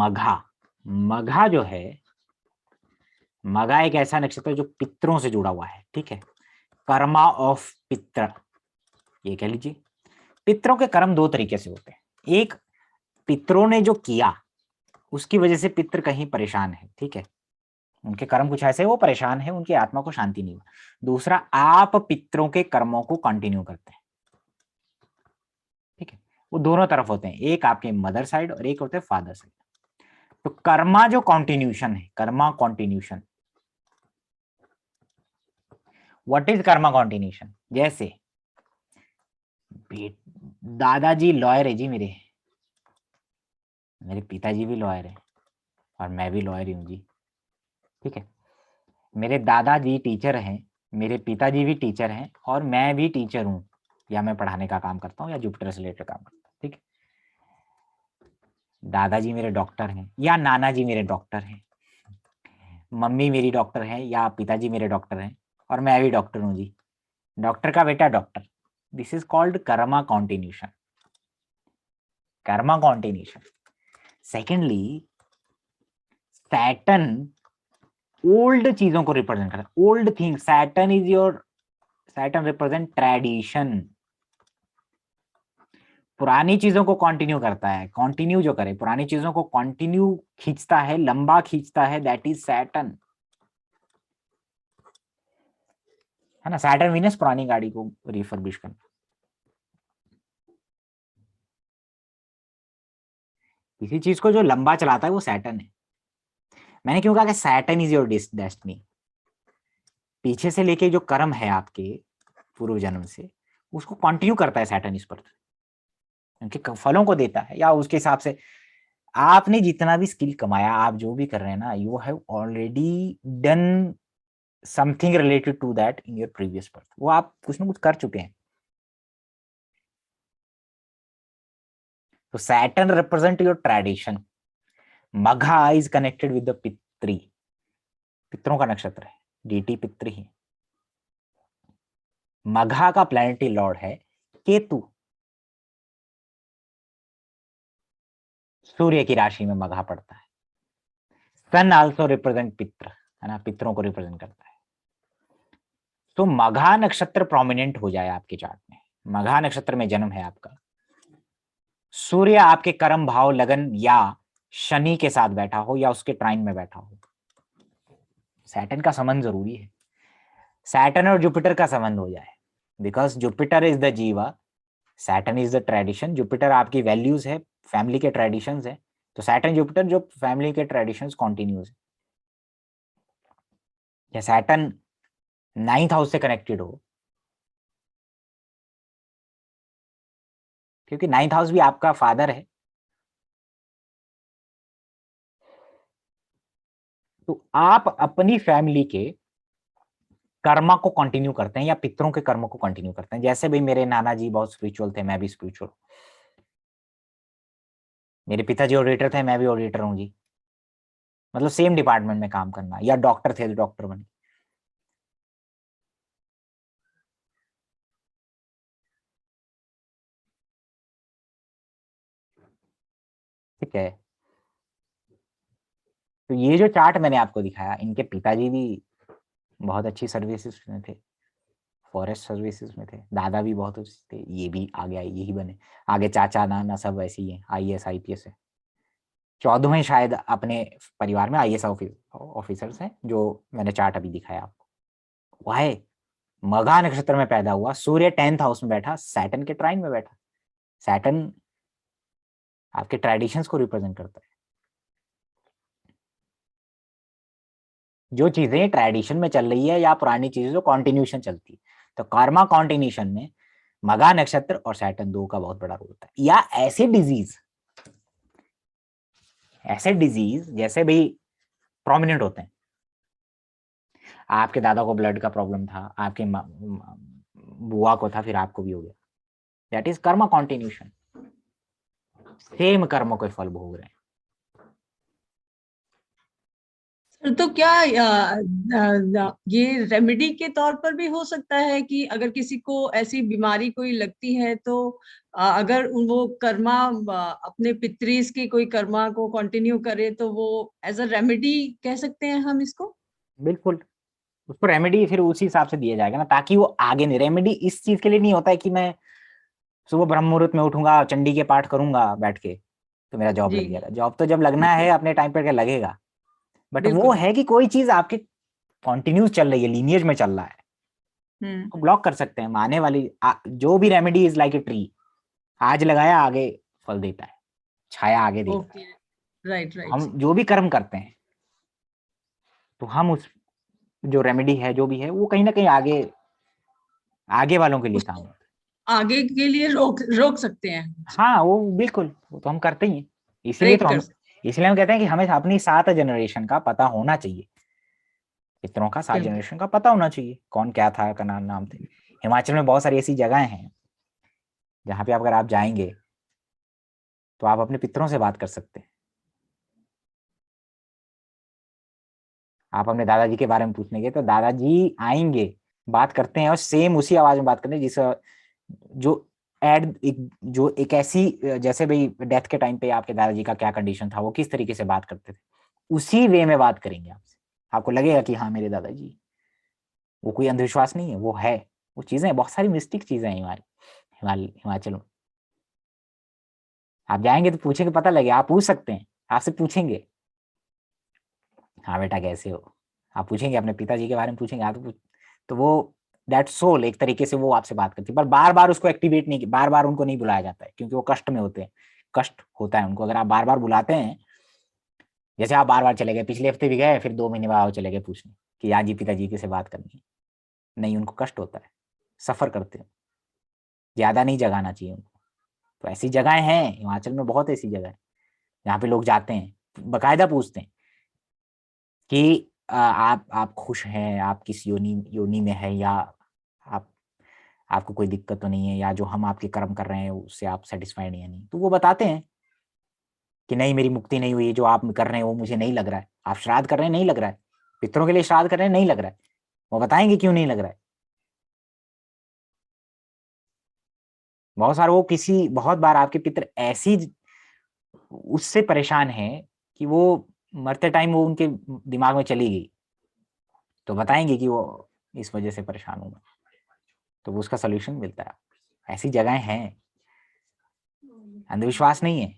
मघा, मघा जो है, मघा एक ऐसा नक्षत्र जो पितरों से जुड़ा हुआ है, ठीक है। कर्मा ऑफ पित्र, ये कह लीजिए। पितरों के कर्म दो तरीके से होते हैं। एक, पितरों ने जो किया उसकी वजह से पितर कहीं परेशान है, ठीक है, उनके कर्म कुछ ऐसे, वो परेशान है, उनकी आत्मा को शांति नहीं हुआ। दूसरा, आप पितरों के कर्मों को कंटिन्यू करते हैं, ठीक है। वो दोनों तरफ होते हैं, एक आपके मदर साइड और एक होते हैं फादर साइड। तो कर्मा जो कॉन्टिन्यूशन है, Karma continuation, what is Karma continuation? जैसे दादाजी लॉयर है जी, मेरे मेरे पिताजी भी लॉयर है और मैं भी लॉयर ही हूँ जी, ठीक है। मेरे दादाजी टीचर हैं, मेरे पिताजी भी टीचर हैं और मैं भी टीचर हूँ, या मैं पढ़ाने का काम करता हूँ या जुपिटर से रिलेटेड काम करता हूँ, ठीक है। दादाजी मेरे डॉक्टर हैं या नाना जी मेरे डॉक्टर हैं, मम्मी मेरी डॉक्टर है या पिताजी मेरे डॉक्टर हैं और मैं भी डॉक्टर हूँ जी, डॉक्टर का बेटा doctor. This is called Karma continuation, Karma continuation. Secondly, Saturn old चीजों को रिप्रेजेंट करता है, old thing. Saturn is your, Saturn represent tradition, पुरानी चीजों को कंटिन्यू करता है। कंटिन्यू जो करे, पुरानी चीजों को कंटिन्यू खींचता है, लंबा खींचता है, दैट इज सैटर्न, है ना। सैटर्न वीनस पुरानी गाड़ी को रिफर्बिश करना। किसी चीज को जो लंबा चलाता है वो सैटर्न है। मैंने क्यों कहा कि सैटर्न इज योर डेस्टिनी? पीछे से लेके जो कर्म है आपके पूर्व जन्म से, उसको कंटिन्यू करता है सैटर्न इस पर, उनके फलों को देता है, या उसके हिसाब से आपने जितना भी स्किल कमाया, आप जो भी कर रहे हैं ना, you have already done something related to that in your previous birth, वो आप कुछ ना कुछ कर चुके हैं। तो Saturn represent your tradition. Magha is connected with the pitri, पितरों का नक्षत्र है, डीटी पितृ ही। मघा का प्लैनेटरी लॉर्ड है केतु, सूर्य की राशि में मघा पड़ता है। सन आल्सो रिप्रेजेंट पित्र, है ना, पितरों को रिप्रेजेंट करता है। तो मघा नक्षत्र प्रोमिनेंट हो जाए आपके चार्ट में, मघा नक्षत्र में जन्म है आपका, सूर्य आपके कर्म भाव लगन या शनि के साथ बैठा हो या उसके ट्राइन में बैठा हो, सैटर्न का संबंध जरूरी है। सैटर्न और जुपिटर का संबंध हो जाए, बिकॉज जुपिटर इज द जीवा, Saturn is the tradition. Jupiter आपकी वैल्यूज है, फैमिली के ट्रेडिशंस है, तो सैटर्न जुपिटर जो फैमिली के ट्रेडिशंस कॉन्टिन्यूज है। या सैटर्न 9th हाउस से कनेक्टेड हो, क्योंकि 9th हाउस भी आपका फादर है, तो आप अपनी फैमिली के कर्मा को कंटिन्यू करते हैं या पितरों के कर्मों को कंटिन्यू करते हैं। जैसे भाई मेरे नाना जी बहुत स्पिरिचुअल थे, मैं भी स्पिरिचुअल, मेरे पिताजी ऑडिटर थे, मैं भी ऑडिटर हूँ जी, मतलब सेम डिपार्टमेंट में काम करना, या डॉक्टर थे तो डॉक्टर बने। ठीक है, तो ये जो चार्ट मैंने आपको दिखाया, इनके पिताजी भी बहुत अच्छी सर्विसेज में थे, फॉरेस्ट सर्विसेज में थे, दादा भी बहुत अच्छे थे, ये भी आगे यही बने, आगे चाचा नाना सब ऐसे ही है, आईएएस आईपीएस है। 14वें शायद अपने परिवार में आईएएस ऑफिसर्स हैं, जो मैंने चार्ट अभी दिखाया आपको। वह मघा नक्षत्र में पैदा हुआ, सूर्य 10th हाउस में बैठा, सैटर्न के ट्राइन में बैठा। सैटर्न आपके ट्रेडिशंस को रिप्रेजेंट करता है। जो चीजें ट्रेडिशन में चल रही है या पुरानी चीजें जो कॉन्टिन्यूशन चलती है, तो कर्मा कॉन्टिन्यूशन में मघा नक्षत्र और सैटर्न दो का बहुत बड़ा रोल होता है। या ऐसे डिजीज जैसे भाई प्रोमिनेंट होते हैं, आपके दादा को ब्लड का प्रॉब्लम था, आपके बुआ को था, फिर आपको भी हो गया, that is Karma continuation, same कर्मों के फल भोग रहे हैं। सर तो क्या ये रेमेडी के तौर पर भी हो सकता है कि अगर किसी को ऐसी बीमारी कोई लगती है तो अगर वो कर्मा अपने पितरीज की कोई कर्मा को कंटिन्यू करे तो वो एज अ रेमेडी कह सकते हैं हम इसको? बिल्कुल, उसको रेमेडी फिर उसी हिसाब से दिया जाएगा ना, ताकि वो आगे नहीं। रेमेडी इस चीज के लिए नहीं होता है कि मैं सुबह ब्रह्म मुहूर्त में उठूंगा, चंडी के पाठ करूंगा बैठ के, तो मेरा जॉब जी लग जाएगा। जॉब तो जब लगना है अपने टाइम पर लगेगा, बट वो बिल्कुल। है कि कोई चीज आपके कॉन्टिन्यूस चल रही है, लीनियज में चल रहा है, हम्म। तो ब्लॉक कर सकते हैं। आने वाली जो भी remedy is like a tree, आज लगाया आगे फल देता है, छाया आगे देगा। ओके। राइट तो राइट। हम जो भी कर्म करते हैं, तो हम उस जो रेमेडी है जो भी है वो कहीं ना कहीं आगे आगे वालों के लिए काम उसको होता आगे के लिए रोक रोक सकते हैं। है। हाँ वो बिल्कुल, वो तो हम करते ही हैं। इसीलिए तो प्रेरित कर हम सकते इसलिए हम कहते हैं कि हमें अपनी 7 जनरेशन का पता होना चाहिए। पितरों का 7 जनरेशन का पता होना चाहिए, कौन क्या था, का नाम नाम थे। हिमाचल में बहुत सारी ऐसी जगहें हैं जहाँ पे अगर आप जाएंगे तो आप अपने पितरों से बात कर सकते हैं। आप अपने दादाजी के बारे में पूछने गए तो दादाजी आएंगे, बात करते हैं, और सेम उसी आवाज में बात करते हैं जिस जो जो एक ऐसी, जैसे भाई डेथ के टाइम पे आपके दादाजी का क्या कंडीशन था, वो किस तरीके से बात करते थे, उसी वे में बात करेंगे आपसे। आपको लगेगा कि हाँ मेरे दादाजी। वो कोई अंधविश्वास नहीं है, वो है। वो चीजें बहुत सारी मिस्टिक चीजें हैं हिमाचल में। आप जाएंगे तो पूछेंगे, पता लगे, आप पूछ सकते हैं, आपसे पूछेंगे, हाँ बेटा कैसे हो। आप पूछेंगे अपने पिताजी के बारे में पूछेंगे, आप तो वो दैट सोल एक तरीके से वो आपसे बात करती है, पर बार बार उसको एक्टिवेट नहीं, बार बार उनको नहीं बुलाया जाता है, क्योंकि वो कष्ट में होते हैं। कष्ट होता है उनको अगर आप बार बार बुलाते हैं। जैसे आप बार बार चले गए, पिछले हफ्ते भी गए, फिर 2 महीने बाद चले गए पूछने कि आज जी पिताजी की से बात करनी है। नहीं, उनको कष्ट होता है, सफर करते हैं। ज्यादा नहीं जगाना चाहिए उनको। तो ऐसी जगहें हैं हिमाचल में, बहुत ऐसी जगह है जहाँ पे लोग जाते हैं, बकायदा पूछते हैं कि आप खुश हैं, आप किस योनि योनि में है, या आप आपको कोई दिक्कत तो नहीं है, या जो हम आपके कर्म कर रहे हैं उससे आप सेटिस्फाइड हैं या नहीं। तो वो बताते हैं कि नहीं मेरी मुक्ति नहीं हुई, जो आप कर रहे हैं वो मुझे नहीं लग रहा है। आप श्राद्ध कर रहे हैं, नहीं लग रहा है। पितरों के लिए श्राद्ध कर रहे हैं, नहीं लग रहा है। वो बताएंगे क्यों नहीं लग रहा है। बहुत सारे वो किसी बहुत बार आपके पितर ऐसी उससे परेशान है कि वो मरते टाइम वो उनके दिमाग में चली गई, तो बताएंगे कि वो इस वजह से परेशान हूँ मैं। तो वो उसका सोल्यूशन मिलता है। ऐसी जगहें हैं, अंधविश्वास नहीं है।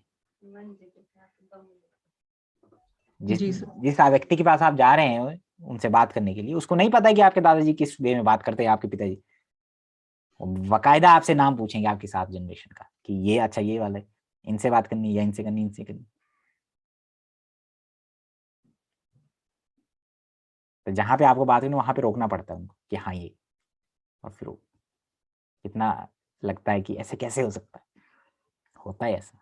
जिस जी सर। जिस व्यक्ति के पास आप जा रहे हैं उनसे बात करने के लिए, उसको नहीं पता है कि आपके दादाजी किस वे में बात करते हैं, आपके पिताजी। वो बकायदा आपसे नाम पूछेंगे आपकी 7 जनरेशन का, कि ये अच्छा ये वाला है, इनसे बात करनी या इनसे करनी, इनसे करनी। तो जहां पे आपको बात करनी वहां पे रोकना पड़ता है उनको कि हाँ ये, और फिर वो इतना लगता है कि ऐसे कैसे हो सकता है, होता है ऐसा।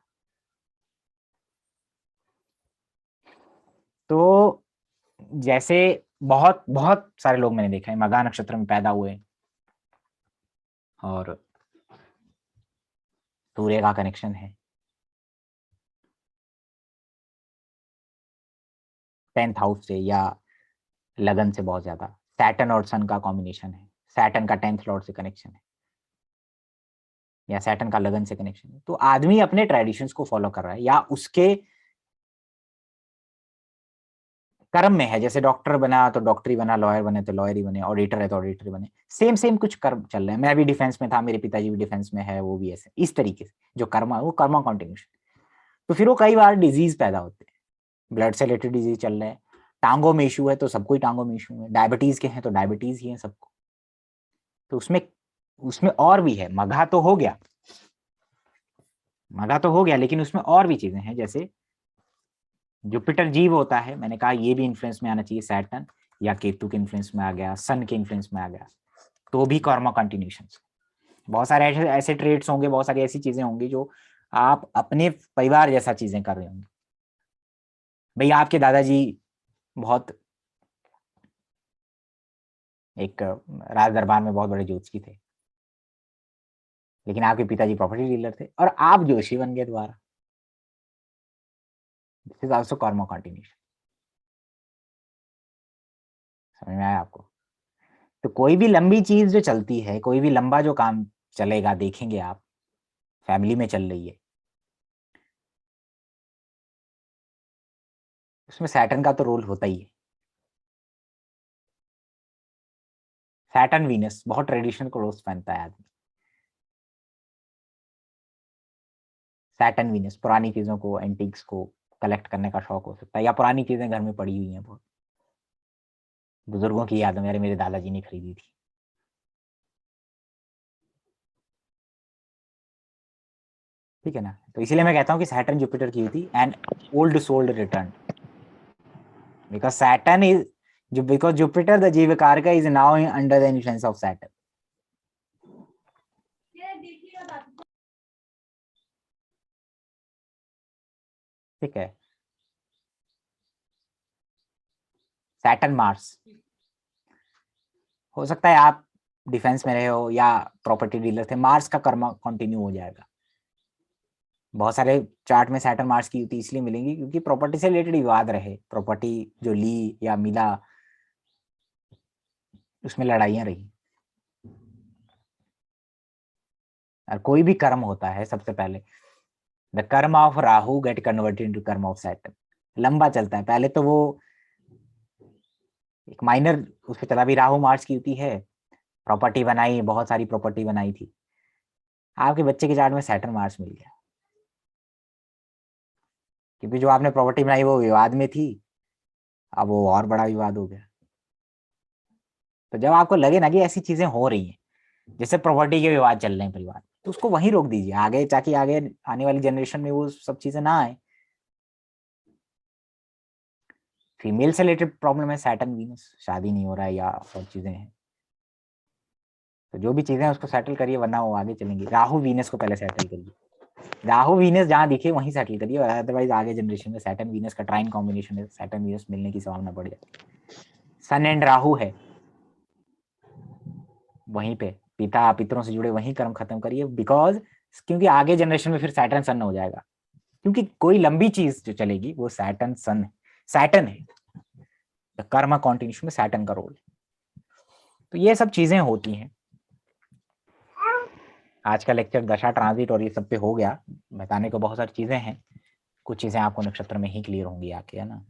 तो जैसे बहुत बहुत सारे लोग मैंने देखा है मघा नक्षत्र में पैदा हुए, और सूर्य का कनेक्शन है 10th हाउस से, या लगन से बहुत ज्यादा। सैटर्न और सन का कॉम्बिनेशन है, सैटर्न का 10th लॉर्ड से कनेक्शन है, या सैटर्न का लगन से कनेक्शन है। तो आदमी अपने ट्रेडिशंस को फॉलो कर रहा है, या उसके कर्म में है। जैसे डॉक्टर बना तो डॉक्टरी बना, लॉयर बने तो लॉयर ही बने, ऑडिटर है तो ऑडिटर बने। सेम सेम कुछ कर्म चल रहे हैं। मैं भी डिफेंस में था, मेरे पिताजी भी डिफेंस में है, वो भी ऐसे इस तरीके से जो कर्मा, वो कर्मा कॉन्टिन्यूशन। तो फिर वो कई बार डिजीज पैदा होते हैं, ब्लड से रिलेटेड डिजीज चल रहे हैं। टांगों में इशू है तो सबको ही टांगों में इशू है, डायबिटीज के हैं तो डायबिटीज ही है सबको। तो उसमें उसमें और भी है। मघा तो हो गया, मघा तो हो गया, लेकिन उसमें और भी चीजें हैं। जैसे जुपिटर जीव होता है, मैंने कहा ये भी इन्फ्लुएंस में आना चाहिए। सैटर्न या केतु के इन्फ्लुएंस में आ गया, सन के इन्फ्लुएंस में आ गया, तो भी कर्मा कंटिन्यूशन। बहुत सारे ऐसे ऐसे ट्रेड्स होंगे, बहुत सारी ऐसी चीजें होंगी जो आप अपने परिवार जैसा चीजें कर रहे होंगे। भाई आपके दादाजी बहुत एक राज दरबार में बहुत बड़े ज्योतिषी थे, लेकिन आपके पिताजी प्रॉपर्टी डीलर थे, और आप जोशी बन गए दोबारा। This is also Karma continuation. समझ में आया आपको? तो कोई भी लंबी चीज जो चलती है, कोई भी लंबा जो काम चलेगा, देखेंगे आप फैमिली में चल रही है, उसमें सैटर्न का तो रोल होता ही है। सैटर्न वीनस बहुत ट्रेडिशनल क्लोथ्स पहनता है आदमी। सैटर्न वीनस पुरानी चीजों को, एंटीक्स को कलेक्ट करने का शौक हो सकता है, या पुरानी चीजें घर में पड़ी हुई हैं बहुत, बुजुर्गों की याद मेरे दादाजी ने खरीदी थी। ठीक है ना? तो इसीलिए मैं कहता हूँ कि सैटर्न जुपिटर की हुई थी and old sold return, because Saturn is because Jupiter the jivakarak is now under the influence of Saturn. ठीक है। सैटर्न मार्स, हो सकता है आप डिफेंस में रहे हो या प्रॉपर्टी डीलर थे, मार्स का कर्म कंटिन्यू हो जाएगा। बहुत सारे चार्ट में सैटर्न मार्स की युति इसलिए मिलेंगी क्योंकि प्रॉपर्टी से रिलेटेड विवाद रहे, प्रॉपर्टी जो ली या मिला उसमें लड़ाइयां रही। और कोई भी कर्म होता है, सबसे पहले द कर्म of Rahu get converted into कर्म ऑफ सैटर्न। लंबा चलता है, पहले तो वो एक माइनर उस पर चला भी, राहु मार्स की युति है, प्रॉपर्टी बनाई, बहुत सारी प्रॉपर्टी बनाई थी, आपके बच्चे के चार्ट में सैटर्न मार्स मिल गया, क्योंकि जो आपने प्रॉपर्टी बनाई वो विवाद में थी, अब वो और बड़ा विवाद हो गया। तो जब आपको लगे ना कि ऐसी चीजें हो रही हैं, जैसे प्रॉपर्टी के विवाद चल रहे हैं परिवार, तो उसको वहीं रोक दीजिए, आगे ताकि आगे आने वाली जनरेशन में वो सब चीजें ना आए। फीमेल से रिलेटेड प्रॉब्लम है, सैटर्न वीनस, शादी नहीं हो रहा है या और चीजें हैं, तो जो भी चीजें हैं उसको सेटल करिए, वरना वो आगे चलेंगी। राहु वीनस को पहले सेटल करिए, राहु वीनस जहां दिखे वहीं सेटल करिए, अदरवाइज आगे जनरेशन में सैटर्न वीनस का ट्राइन कॉम्बिनेशन है, सैटर्न वीनस मिलने की संभावना बढ़ जाती है। सन एंड राहु है वहीं पे, पिता पितरों से जुड़े वहीं कर्म खत्म करिए, बिकॉज क्योंकि आगे जनरेशन में फिर सैटर्न सन हो जाएगा, क्योंकि कोई लंबी चीज जो चलेगी वो सैटर्न सन है, सैटर्न है, कर्म कॉन्टिन्यूशन में सैटर्न का रोल। तो ये सब चीजें होती हैं। आज का लेक्चर दशा ट्रांजिट और ये सब पे हो गया, बताने को बहुत सारी चीजें हैं, कुछ चीजें आपको नक्षत्र में ही क्लियर होंगी आके, है ना।